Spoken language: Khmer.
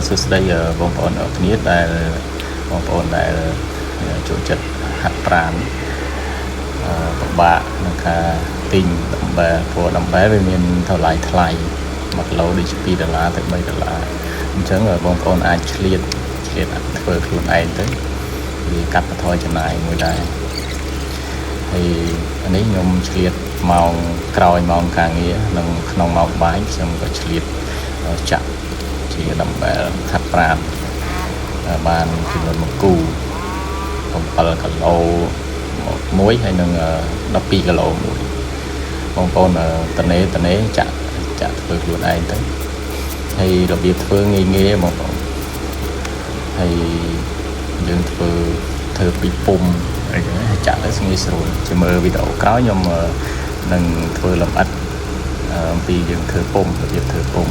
សួស្តីបងប្អូនអរគ្នាដែលបងប្អូនដែលចូលចិត្តហាត់ប្រាណពិបាកក្នុងការទិញដំបែលព្រោះដំបែលវាមានតម្លៃថ្លៃ1គីឡូដូចជា$2ទៅ$3អញ្ចឹងបងប្អូនអាចឆ្លៀតធ្វើខ្លួនឯងទៅវាកាត់បន្ថយចំណាយមួយដែរហើយនេះខ្ញុំឆ្លៀតម៉ោងក្រោយម៉ោងការងារនិងក្នុងម៉ោងបាយខ្ញុំក៏ឆ្លៀតចាក់ជាដំបែលហាត់ប្រាណបានចំនួន1គូ7គីឡូមួយហើយនឹង12គីឡូមួយបងប្អូនតនេចាក់ធ្វើខ្លួនឯងទៅហើយរបៀបធ្វើងាយបងប្អូនហើយយើងធ្វើពីពុំអីចឹងចាក់ទៅងាយស្រួលជាមើលវីដេអូក្រោយខ្ញុំនឹងធ្វើលម្អិតអំពីយើងធ្វើពុំរបៀបធ្វើពុំ